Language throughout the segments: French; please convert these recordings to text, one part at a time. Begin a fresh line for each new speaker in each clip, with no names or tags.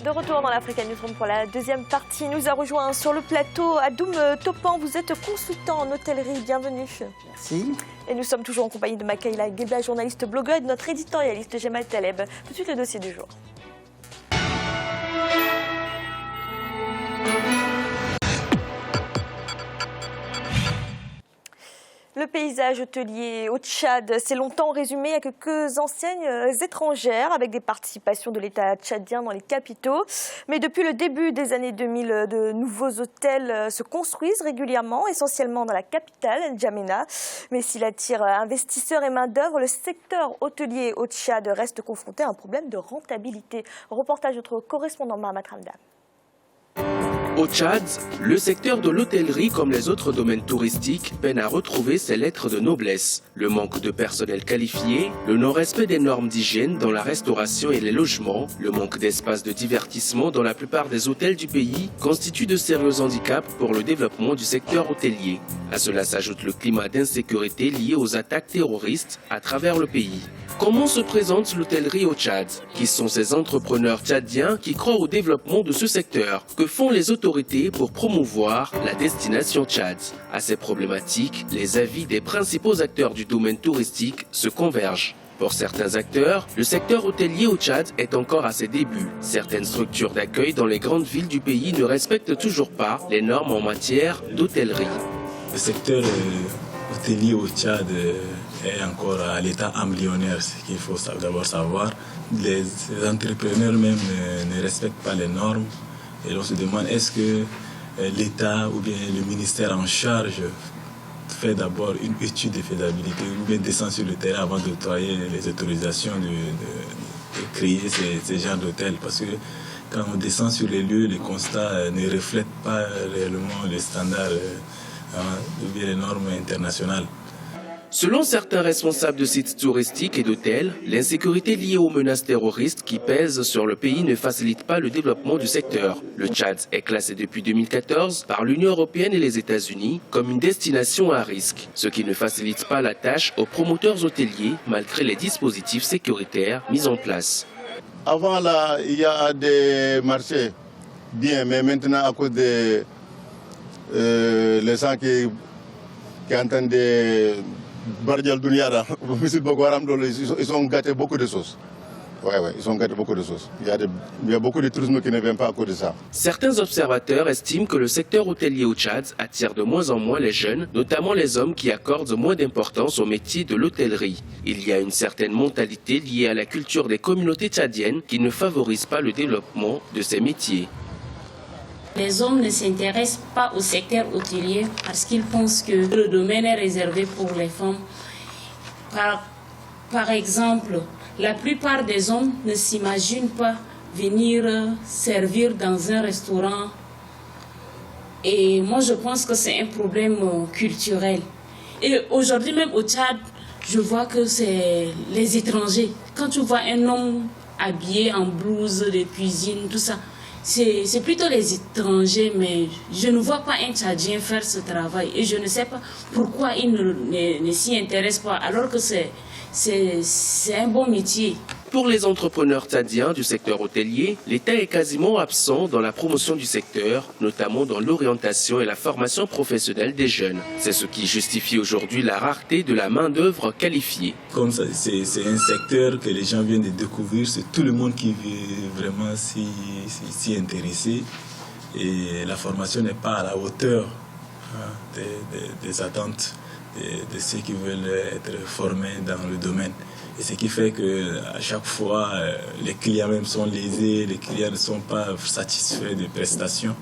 De retour dans l'Africa Newsroom pour la deuxième partie. Nous a rejoint sur le plateau Adoum Topan. Vous êtes consultant en hôtellerie. Bienvenue.
Merci.
Et nous sommes toujours en compagnie de Makaïla Ghebla, journaliste blogueur, et de notre éditorialiste Jemal Taleb. Tout de suite, le dossier du jour. Le paysage hôtelier au Tchad s'est longtemps résumé à quelques enseignes étrangères avec des participations de l'État tchadien dans les capitaux. Mais depuis le début des années 2000, de nouveaux hôtels se construisent régulièrement, essentiellement dans la capitale, N'Djamena. Mais s'il attire investisseurs et main-d'œuvre, le secteur hôtelier au Tchad reste confronté à un problème de rentabilité. Reportage de notre correspondant Mahamat Ramdan.
Au Tchad, le secteur de l'hôtellerie, comme les autres domaines touristiques, peine à retrouver ses lettres de noblesse. Le manque de personnel qualifié, le non-respect des normes d'hygiène dans la restauration et les logements, le manque d'espaces de divertissement dans la plupart des hôtels du pays constituent de sérieux handicaps pour le développement du secteur hôtelier. À cela s'ajoute le climat d'insécurité lié aux attaques terroristes à travers le pays. Comment se présente l'hôtellerie au Tchad? Qui sont ces entrepreneurs tchadiens qui croient au développement de ce secteur? Que font les autorités pour promouvoir la destination Tchad? À ces problématiques, les avis des principaux acteurs du domaine touristique se convergent. Pour certains acteurs, le secteur hôtelier au Tchad est encore à ses débuts. Certaines structures d'accueil dans les grandes villes du pays ne respectent toujours pas les normes en matière d'hôtellerie.
Le secteur hôtelier au Tchad est encore à l'état embryonnaire, ce qu'il faut d'abord savoir. Les entrepreneurs même ne respectent pas les normes et on se demande est-ce que l'État ou bien le ministère en charge fait d'abord une étude de faisabilité ou bien descend sur le terrain avant d'octroyer les autorisations de créer ces genres d'hôtels, parce que quand on descend sur les lieux, les constats ne reflètent pas réellement les standards ou bien les normes internationales.
Selon certains responsables de sites touristiques et d'hôtels, l'insécurité liée aux menaces terroristes qui pèsent sur le pays ne facilite pas le développement du secteur. Le Tchad est classé depuis 2014 par l'Union européenne et les États-Unis comme une destination à risque, ce qui ne facilite pas la tâche aux promoteurs hôteliers malgré les dispositifs sécuritaires mis en place.
Avant là, il y a des marchés bien, mais maintenant à cause des les gens qui entendent des Bardial Dunyara, ils ont gâté beaucoup de choses. Ouais, ils ont gâté beaucoup de choses. Il y a beaucoup de tourisme qui ne vient pas à cause de ça.
Certains observateurs estiment que le secteur hôtelier au Tchad attire de moins en moins les jeunes, notamment les hommes qui accordent moins d'importance au métier de l'hôtellerie. Il y a une certaine mentalité liée à la culture des communautés tchadiennes qui ne favorise pas le développement de ces métiers.
Les hommes ne s'intéressent pas au secteur hôtelier parce qu'ils pensent que le domaine est réservé pour les femmes. Par exemple, la plupart des hommes ne s'imaginent pas venir servir dans un restaurant. Et moi, je pense que c'est un problème culturel. Et aujourd'hui, même au Tchad, je vois que c'est les étrangers. Quand tu vois un homme habillé en blouse de cuisine, tout ça, c'est plutôt les étrangers, mais je ne vois pas un Tchadien faire ce travail. Et je ne sais pas pourquoi ils ne s'y intéressent pas, alors que c'est un bon métier.
Pour les entrepreneurs tchadiens du secteur hôtelier, l'État est quasiment absent dans la promotion du secteur, notamment dans l'orientation et la formation professionnelle des jeunes. C'est ce qui justifie aujourd'hui la rareté de la main-d'œuvre qualifiée.
Comme c'est un secteur que les gens viennent de découvrir, c'est tout le monde qui veut vraiment s'y intéresser. Et la formation n'est pas à la hauteur des attentes de ceux qui veulent être formés dans le domaine. Et ce qui fait qu'à chaque fois, les clients même sont lésés, les clients ne sont pas satisfaits des prestations.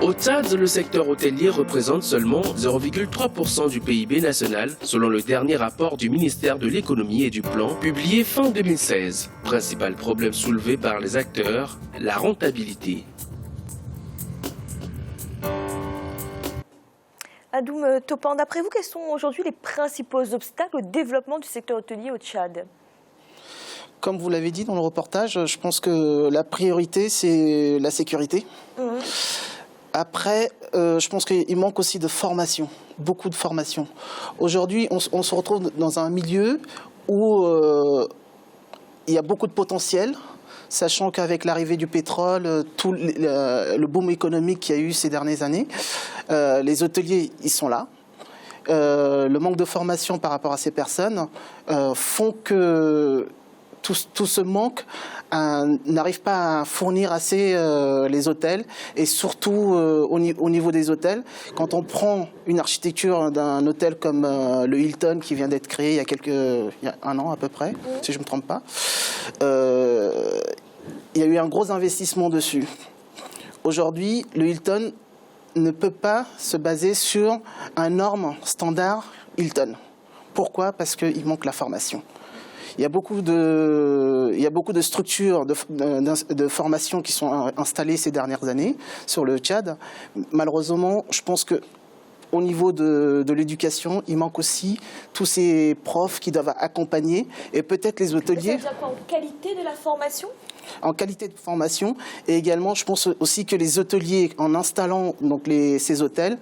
Au Tchad, le secteur hôtelier représente seulement 0,3% du PIB national, selon le dernier rapport du ministère de l'économie et du plan, publié fin 2016. Principal problème soulevé par les acteurs, la rentabilité.
Adoum Topan, d'après vous, quels sont aujourd'hui les principaux obstacles au développement du secteur hôtelier au Tchad?
Comme vous l'avez dit dans le reportage, je pense que la priorité, c'est la sécurité. Après, je pense qu'il manque aussi de formation, beaucoup de formation. Aujourd'hui, on se retrouve dans un milieu où il y a beaucoup de potentiel, sachant qu'avec l'arrivée du pétrole, tout le boom économique qu'il y a eu ces dernières années, les hôteliers, ils sont là. Le manque de formation par rapport à ces personnes font que tout ce manque n'arrive pas à fournir assez les hôtels, et surtout au niveau des hôtels. Quand on prend une architecture d'un hôtel comme le Hilton qui vient d'être créé il y a 1 an à peu près, si je ne me trompe pas, il y a eu un gros investissement dessus. Aujourd'hui, le Hilton ne peut pas se baser sur un norme standard Hilton. Pourquoi? Parce qu'il manque la formation. Il y a beaucoup de structures de formation qui sont installées ces dernières années sur le Tchad. Malheureusement, je pense qu'au niveau de l'éducation, il manque aussi tous ces profs qui doivent accompagner, et peut-être les hôteliers.
Ça veut dire quoi, en qualité de la formation?
En qualité de formation, et également je pense aussi que les hôteliers, en installant donc ces hôtels,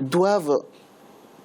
doivent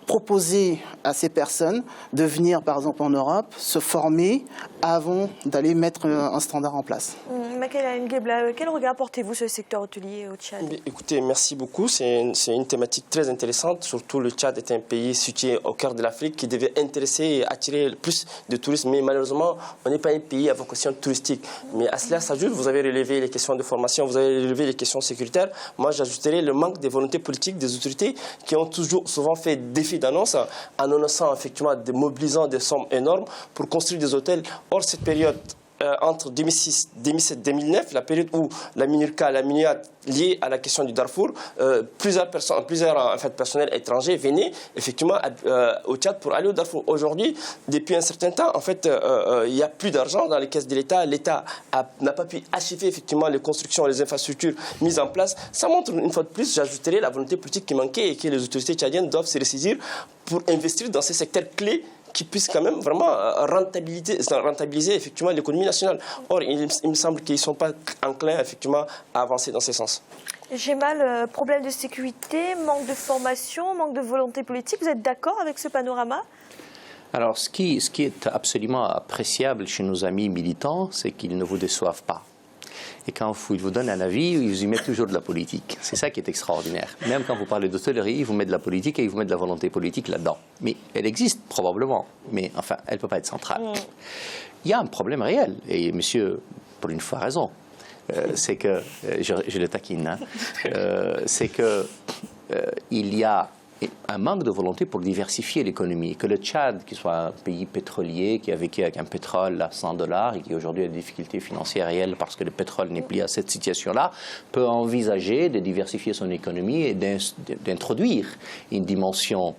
proposer à ces personnes de venir par exemple en Europe, se former avant d'aller mettre un standard en place.
Makela Ngebla, quel regard portez-vous sur le secteur hôtelier au Tchad?
Écoutez, merci beaucoup. C'est une thématique très intéressante. Surtout, le Tchad est un pays situé au cœur de l'Afrique qui devait intéresser et attirer plus de touristes. Mais malheureusement, on n'est pas un pays à vocation touristique. Mais à cela s'ajoute, vous avez relevé les questions de formation, vous avez relevé les questions sécuritaires. Moi, j'ajouterai le manque de volonté politique des autorités qui ont souvent fait défi d'annonce, en annonçant effectivement, mobilisant des sommes énormes pour construire des hôtels. Or, cette période entre 2006, 2007, 2009, la période où la MINURCA liée à la question du Darfour, plusieurs personnels étrangers venaient effectivement au Tchad pour aller au Darfour. Aujourd'hui, depuis un certain temps, en fait, il n'y a plus d'argent dans les caisses de l'État. L'État n'a pas pu achever effectivement les constructions, les infrastructures mises en place. Ça montre une fois de plus, j'ajouterai, la volonté politique qui manquait et que les autorités tchadiennes doivent se ressaisir pour investir dans ces secteurs clés qui puissent quand même vraiment rentabiliser effectivement l'économie nationale. Or, il me semble qu'ils ne sont pas enclins effectivement à avancer dans ce sens.
J'ai mal, problème de sécurité, manque de formation, manque de volonté politique. Vous êtes d'accord avec ce panorama?
Alors, ce qui est absolument appréciable chez nos amis militants, c'est qu'ils ne vous déçoivent pas. Et quand ils vous donnent un avis, ils y mettent toujours de la politique. C'est ça qui est extraordinaire. Même quand vous parlez d'hôtellerie, ils vous mettent de la politique et ils vous mettent de la volonté politique là-dedans. Mais elle existe probablement, mais enfin, elle ne peut pas être centrale. Il y a un problème réel, et monsieur, pour une fois, a raison. C'est que, je le taquine, hein, c'est que il y a un manque de volonté pour diversifier l'économie. Que le Tchad, qui soit un pays pétrolier, qui a vécu avec un pétrole à $100 et qui aujourd'hui a des difficultés financières réelles parce que le pétrole n'est plus à cette situation-là, peut envisager de diversifier son économie et d'introduire une dimension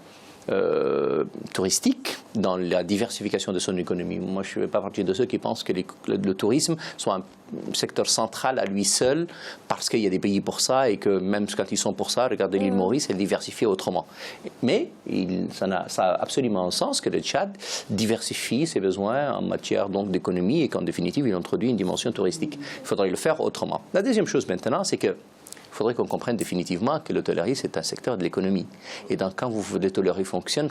touristique dans la diversification de son économie. Moi, je ne fais pas partie de ceux qui pensent que le tourisme soit un secteur central à lui seul parce qu'il y a des pays pour ça et que même quand ils sont pour ça, regardez l'île Maurice, elle diversifie autrement. Mais ça a absolument un sens que le Tchad diversifie ses besoins en matière d'économie et qu'en définitive, il introduit une dimension touristique. Il faudrait le faire autrement. La deuxième chose maintenant, c'est que il faudrait qu'on comprenne définitivement que l'hôtellerie, c'est un secteur de l'économie. Et donc, quand l'hôtellerie fonctionne,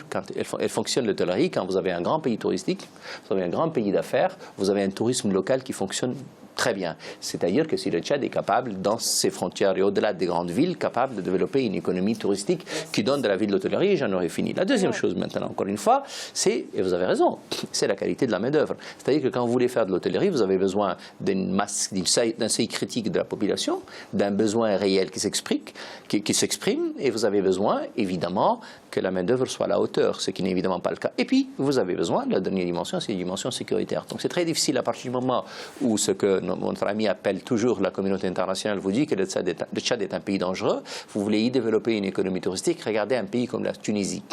elle fonctionne l'hôtellerie, quand vous avez un grand pays touristique, vous avez un grand pays d'affaires, vous avez un tourisme local qui fonctionne très bien. C'est-à-dire que si le Tchad est capable, dans ses frontières et au-delà des grandes villes, capable de développer une économie touristique qui donne de la vie de l'hôtellerie, j'en aurais fini. La deuxième chose maintenant, encore une fois, c'est, et vous avez raison, c'est la qualité de la main-d'œuvre. C'est-à-dire que quand vous voulez faire de l'hôtellerie, vous avez besoin d'un seuil critique de la population, d'un besoin réel qui s'exprime, et vous avez besoin, évidemment, que la main-d'œuvre soit à la hauteur, ce qui n'est évidemment pas le cas. Et puis, vous avez besoin, la dernière dimension, c'est une dimension sécuritaire. Donc, c'est très difficile à partir du moment où ce que notre ami appelle toujours la communauté internationale vous dit que le Tchad est un pays dangereux, vous voulez y développer une économie touristique, regardez un pays comme la Tunisie.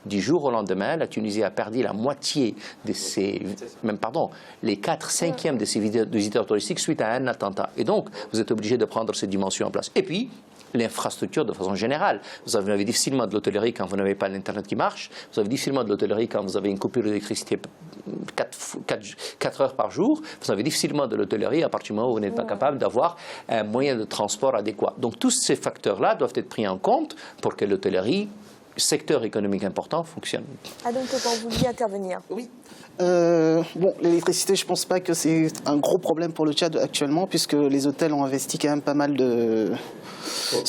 Du jour au lendemain, la Tunisie a perdu la moitié de les 4/5 de ses visiteurs touristiques suite à un attentat. Et donc, vous êtes obligé de prendre cette dimension en place. Et puis, l'infrastructure de façon générale. Vous avez difficilement de l'hôtellerie quand vous n'avez pas l'Internet qui marche. Vous avez difficilement de l'hôtellerie quand vous avez une coupure d'électricité 4 heures par jour. Vous avez difficilement de l'hôtellerie à partir du moment où vous n'êtes pas capable d'avoir un moyen de transport adéquat. Donc tous ces facteurs-là doivent être pris en compte pour que l'hôtellerie, secteur économique important, fonctionne.
Adam Topan, vous vouliez intervenir?
Oui. Bon, l'électricité, je ne pense pas que c'est un gros problème pour le Tchad actuellement, puisque les hôtels ont investi quand même pas mal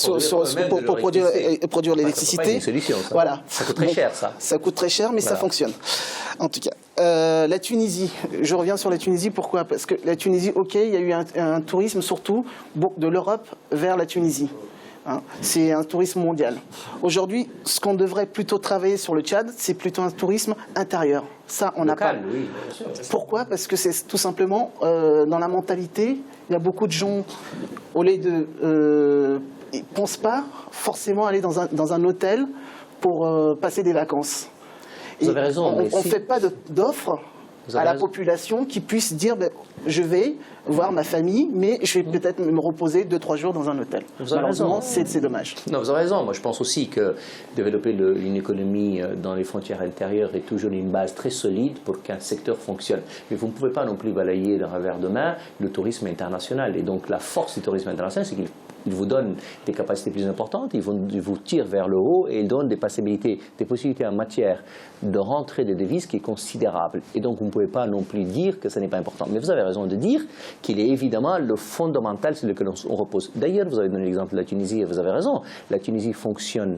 pour produire l'électricité.
Voilà. Ça coûte très cher, ça.
Ça coûte très cher, mais ça fonctionne. En tout cas, la Tunisie, je reviens sur la Tunisie. Pourquoi? Parce que la Tunisie, ok, il y a eu un tourisme surtout de l'Europe vers la Tunisie. Hein, c'est un tourisme mondial. Aujourd'hui, ce qu'on devrait plutôt travailler sur le Tchad, c'est plutôt un tourisme intérieur. Ça, on n'a pas.
Oui, bien sûr.
Pourquoi? Parce que c'est tout simplement dans la mentalité, il y a beaucoup de gens, au lieu de, ils ne pensent pas forcément aller dans un hôtel pour passer des vacances.
Vous avez raison.
On ne fait pas d'offres à la population qui puisse dire ben, je vais voir ma famille, mais je vais peut-être me reposer 2-3 jours dans un hôtel. Malheureusement, c'est dommage.
Non, vous avez raison. Moi, je pense aussi que développer une économie dans les frontières intérieures est toujours une base très solide pour qu'un secteur fonctionne. Mais vous ne pouvez pas non plus balayer d'un revers de main le tourisme international. Et donc, la force du tourisme international, c'est qu'il vous donne des capacités plus importantes, il vous tire vers le haut et il donne des possibilités en matière de rentrée de devises qui est considérable. Et donc, vous ne pouvez pas non plus dire que ce n'est pas important. Mais vous avez raison de dire qu'il est évidemment le fondamental sur lequel on repose. D'ailleurs, vous avez donné l'exemple de la Tunisie et vous avez raison. La Tunisie fonctionne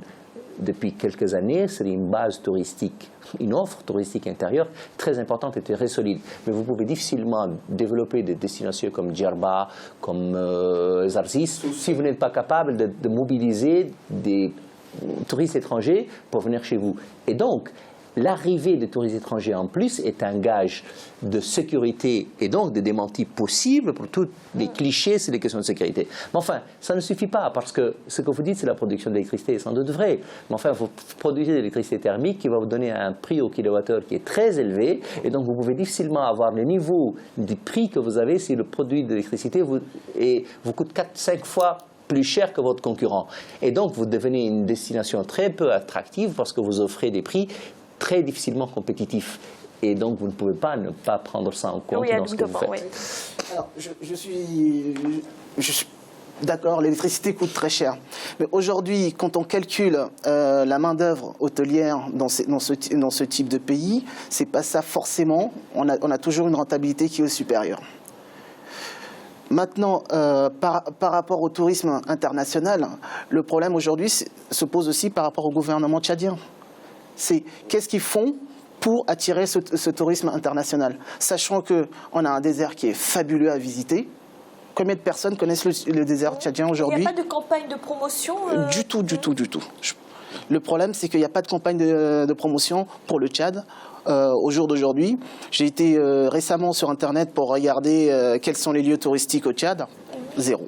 depuis quelques années sur une base touristique, une offre touristique intérieure très importante et très solide. Mais vous pouvez difficilement développer des destinations comme Djerba, comme Zarzis, si vous n'êtes pas capable de mobiliser des touristes étrangers pour venir chez vous. Et donc, l'arrivée des touristes étrangers en plus est un gage de sécurité et donc de démenti possible pour tous les clichés sur les questions de sécurité. Mais enfin, ça ne suffit pas parce que ce que vous dites, c'est la production d'électricité, sans doute vrai. Mais enfin, vous produisez de l'électricité thermique qui va vous donner un prix au kilowattheure qui est très élevé et donc vous pouvez difficilement avoir le niveau du prix que vous avez si le produit d'électricité vous coûte 4-5 fois plus cher que votre concurrent. Et donc, vous devenez une destination très peu attractive parce que vous offrez des prix très difficilement compétitif. Et donc, vous ne pouvez pas ne pas prendre ça en compte dans ce que vous faites.
Oui. Alors, je suis d'accord, l'électricité coûte très cher. Mais aujourd'hui, quand on calcule la main-d'œuvre hôtelière dans ce type de pays, c'est pas ça forcément. On a toujours une rentabilité qui est supérieure. Maintenant, par rapport au tourisme international, le problème aujourd'hui se pose aussi par rapport au gouvernement tchadien. C'est qu'est-ce qu'ils font pour attirer ce tourisme international, sachant qu'on a un désert qui est fabuleux à visiter. Combien de personnes connaissent le désert tchadien aujourd'hui?
Il n'y a pas de campagne de promotion
Du tout. Le problème, c'est qu'il n'y a pas de campagne de promotion pour le Tchad. Au jour d'aujourd'hui, j'ai été récemment sur Internet pour regarder quels sont les lieux touristiques au Tchad. 0.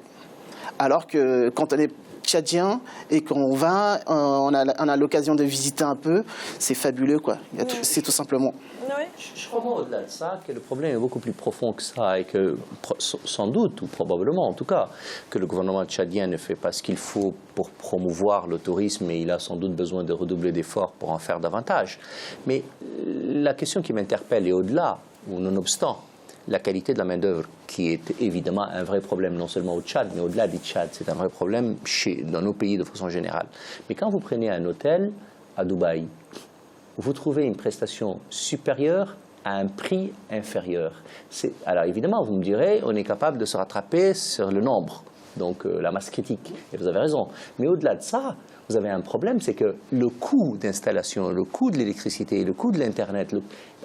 Alors que quand on est tchadien et qu'on va, on a l'occasion de visiter un peu, c'est fabuleux, quoi. C'est tout simplement.
Oui.
Je crois au-delà de ça que le problème est beaucoup plus profond que ça et que sans doute, ou probablement en tout cas, que le gouvernement tchadien ne fait pas ce qu'il faut pour promouvoir le tourisme et il a sans doute besoin de redoubler d'efforts pour en faire davantage. Mais la question qui m'interpelle est au-delà, ou nonobstant, la qualité de la main-d'œuvre, qui est évidemment un vrai problème, non seulement au Tchad, mais au-delà du Tchad. C'est un vrai problème dans nos pays de façon générale. Mais quand vous prenez un hôtel à Dubaï, vous trouvez une prestation supérieure à un prix inférieur. Alors évidemment, vous me direz, on est capable de se rattraper sur le nombre, donc la masse critique, et vous avez raison. Mais au-delà de ça, vous avez un problème, c'est que le coût d'installation, le coût de l'électricité, le coût de l'Internet,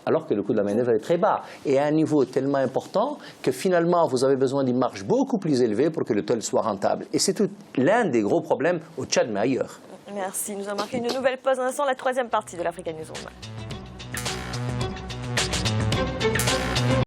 alors que le coût de la main-d'œuvre est très bas, et à un niveau tellement important que finalement, vous avez besoin d'une marge beaucoup plus élevée pour que l'hôtel soit rentable. Et c'est l'un des gros problèmes au Tchad, mais ailleurs.
Merci. Nous avons marqué une nouvelle pause. Un instant, la troisième partie de l'Africa Newsroom.